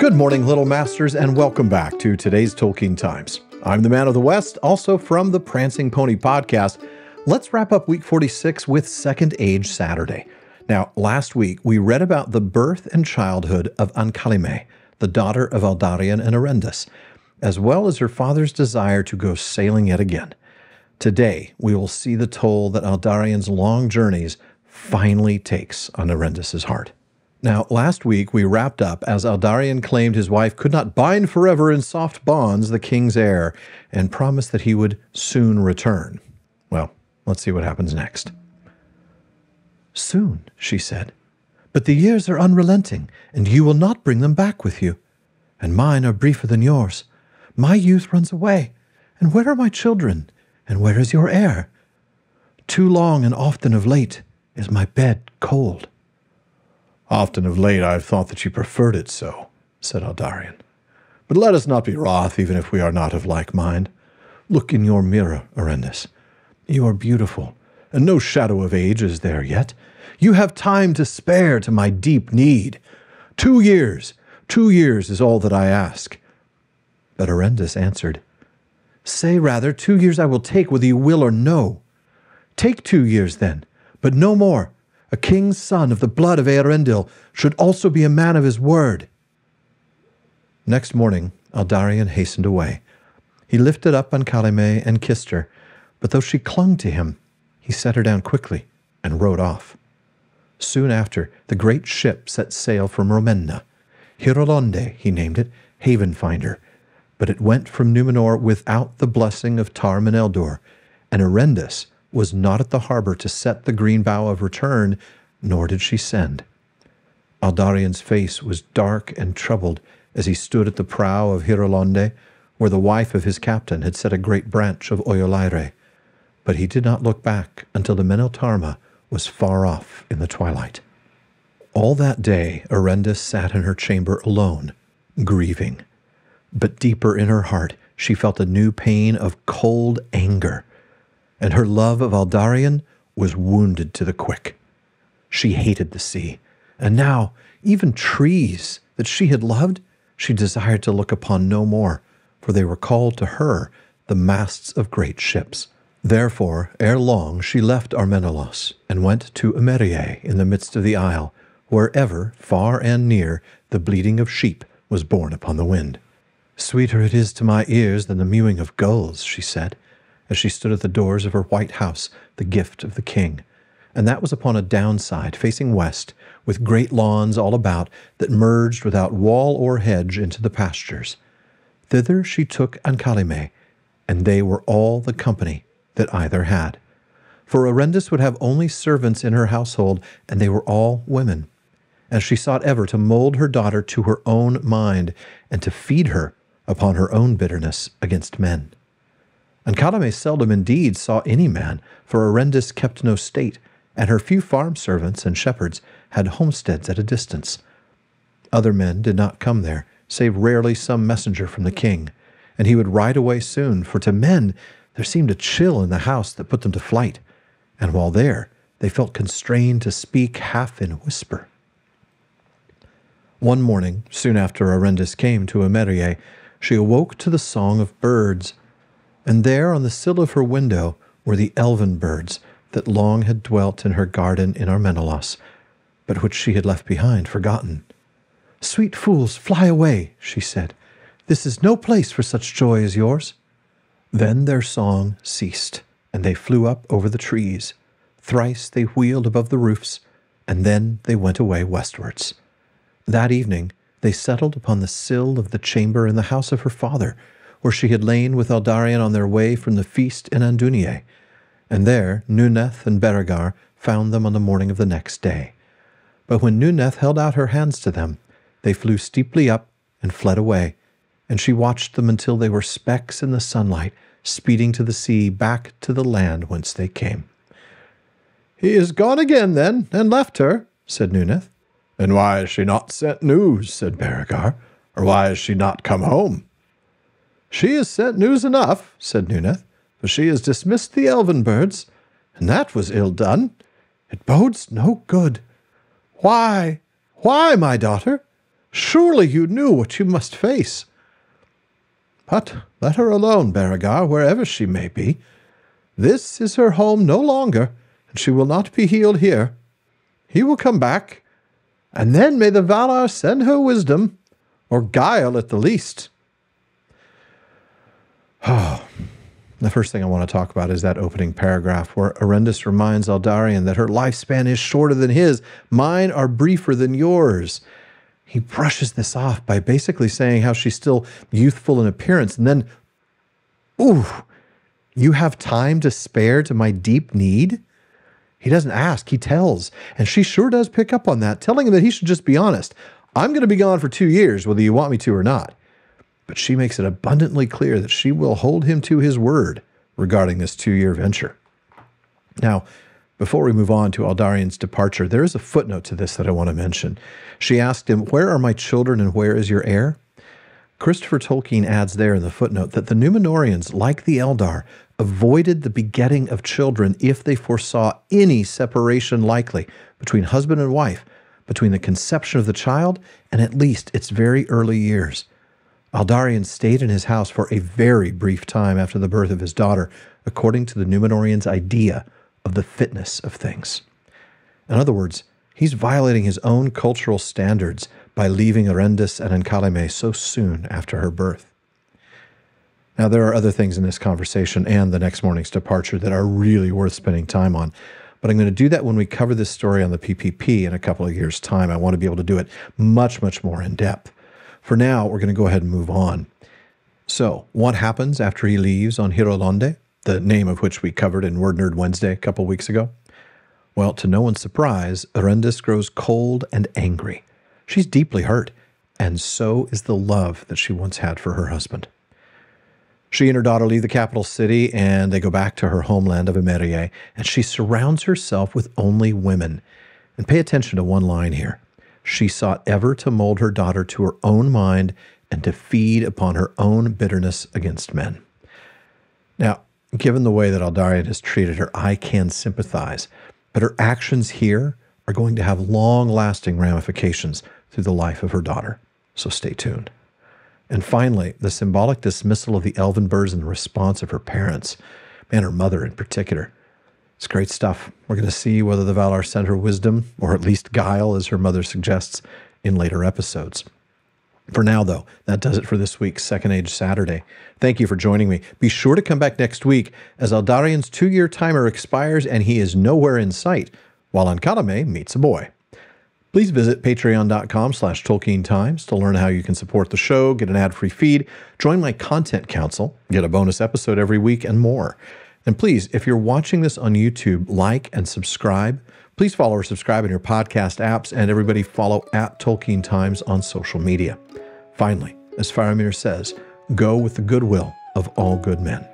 Good morning, Little Masters, and welcome back to today's Tolkien Times. I'm the Man of the West, also from the Prancing Pony podcast. Let's wrap up week 46 with Second Age Saturday. Now, last week we read about the birth and childhood of Ancalime, the daughter of Aldarion and Erendis, as well as her father's desire to go sailing yet again. Today, we will see the toll that Aldarion's long journeys finally takes on Erendis' heart. Now, last week we wrapped up as Aldarion claimed his wife could not bind forever in soft bonds the king's heir and promised that he would soon return. Well, let's see what happens next. "Soon," she said, "but the years are unrelenting, and you will not bring them back with you. And mine are briefer than yours. My youth runs away, and where are my children, and where is your heir? Too long and often of late is my bed cold." "Often of late I have thought that you preferred it so," said Aldarion. "But let us not be wroth, even if we are not of like mind. Look in your mirror, Erendis. You are beautiful, and no shadow of age is there yet. You have time to spare to my deep need. 2 years is all that I ask." But Erendis answered, "Say rather, 2 years I will take whether you will or no. Take 2 years then, but no more. A king's son of the blood of Eärendil should also be a man of his word." Next morning, Aldarion hastened away. He lifted up Ancalime and kissed her, but though she clung to him, he set her down quickly and rode off. Soon after, the great ship set sail from Romenna. Hirolonde, he named it, Haven Finder, but it went from Numenor without the blessing of Tar Mineldur, and Erendis was not at the harbor to set the green bow of return, nor did she send. Aldarion's face was dark and troubled as he stood at the prow of Hirolonde, where the wife of his captain had set a great branch of Oiolaire, but he did not look back until the Meneltarma was far off in the twilight. All that day Erendis sat in her chamber alone, grieving, but deeper in her heart she felt a new pain of cold anger, and her love of Aldarion was wounded to the quick. She hated the sea, and now even trees that she had loved, she desired to look upon no more, for they were called to her the masts of great ships. Therefore, ere long she left Armenelos and went to Emerie in the midst of the isle, wherever, far and near, the bleating of sheep was borne upon the wind. "Sweeter it is to my ears than the mewing of gulls," she said, as she stood at the doors of her white house, the gift of the king, and that was upon a downside facing west, with great lawns all about that merged without wall or hedge into the pastures. Thither she took Ancalime, and they were all the company that either had. For Erendis would have only servants in her household, and they were all women, and she sought ever to mold her daughter to her own mind, and to feed her upon her own bitterness against men. Ancalime seldom indeed saw any man, for Erendis kept no state, and her few farm servants and shepherds had homesteads at a distance. Other men did not come there, save rarely some messenger from the king, and he would ride away soon, for to men there seemed a chill in the house that put them to flight, and while there they felt constrained to speak half in whisper. One morning, soon after Erendis came to Emerie, she awoke to the song of birds, and there on the sill of her window were the elven birds that long had dwelt in her garden in Armenelos, but which she had left behind, forgotten. "Sweet fools, fly away," she said. "This is no place for such joy as yours." Then their song ceased, and they flew up over the trees. Thrice they wheeled above the roofs, and then they went away westwards. That evening they settled upon the sill of the chamber in the house of her father, where she had lain with Aldarion on their way from the feast in Andunie, and there Nuneth and Beregar found them on the morning of the next day. But when Nuneth held out her hands to them, they flew steeply up and fled away, and she watched them until they were specks in the sunlight, speeding to the sea, back to the land whence they came. "He is gone again, then, and left her," said Nuneth. "And why has she not sent news?" said Beregar. "Or why has she not come home?" "She has sent news enough," said Nuneth, "for she has dismissed the elven birds, and that was ill done. It bodes no good. Why, my daughter? Surely you knew what you must face. But let her alone, Berengar, wherever she may be. This is her home no longer, and she will not be healed here. He will come back, and then may the Valar send her wisdom, or guile at the least. Oh, the first thing I want to talk about is that opening paragraph where Erendis reminds Aldarion that her lifespan is shorter than his. Mine are briefer than yours. He brushes this off by basically saying how she's still youthful in appearance, and then, ooh, you have time to spare to my deep need? He doesn't ask, he tells. And she sure does pick up on that, telling him that he should just be honest. I'm going to be gone for 2 years, whether you want me to or not. But she makes it abundantly clear that she will hold him to his word regarding this 2-year venture. Now, before we move on to Aldarion's departure, there is a footnote to this that I want to mention. She asked him, "Where are my children and where is your heir?" Christopher Tolkien adds there in the footnote that the Númenóreans, like the Eldar, avoided the begetting of children if they foresaw any separation likely between husband and wife, between the conception of the child and at least its very early years. Aldarion stayed in his house for a very brief time after the birth of his daughter, according to the Númenóreans' idea of the fitness of things. In other words, he's violating his own cultural standards by leaving Erendis and Encalime so soon after her birth. Now, there are other things in this conversation and the next morning's departure that are really worth spending time on, but I'm going to do that when we cover this story on the PPP in a couple of years' time. I want to be able to do it much, much more in depth. For now, we're going to go ahead and move on. So, what happens after he leaves on Hirolande, the name of which we covered in Word Nerd Wednesday a couple weeks ago? Well, to no one's surprise, Erendis grows cold and angry. She's deeply hurt, and so is the love that she once had for her husband. She and her daughter leave the capital city, and they go back to her homeland of Emerie, and she surrounds herself with only women. And pay attention to one line here. She sought ever to mold her daughter to her own mind and to feed upon her own bitterness against men. Now, given the way that Aldarion has treated her, I can sympathize, but her actions here are going to have long-lasting ramifications through the life of her daughter, so stay tuned. And finally, the symbolic dismissal of the elven birds and the response of her parents, and her mother in particular. It's great stuff. We're going to see whether the Valar sent her wisdom, or at least guile, as her mother suggests, in later episodes. For now, though, that does it for this week's Second Age Saturday. Thank you for joining me. Be sure to come back next week as Aldarion's 2-year timer expires and he is nowhere in sight, while Encalime meets a boy. Please visit patreon.com/TolkienTimes to learn how you can support the show, get an ad-free feed, join my content council, get a bonus episode every week, and more. And please, if you're watching this on YouTube, like and subscribe. Please follow or subscribe in your podcast apps, and everybody follow @TolkienTimes on social media. Finally, as Faramir says, go with the goodwill of all good men.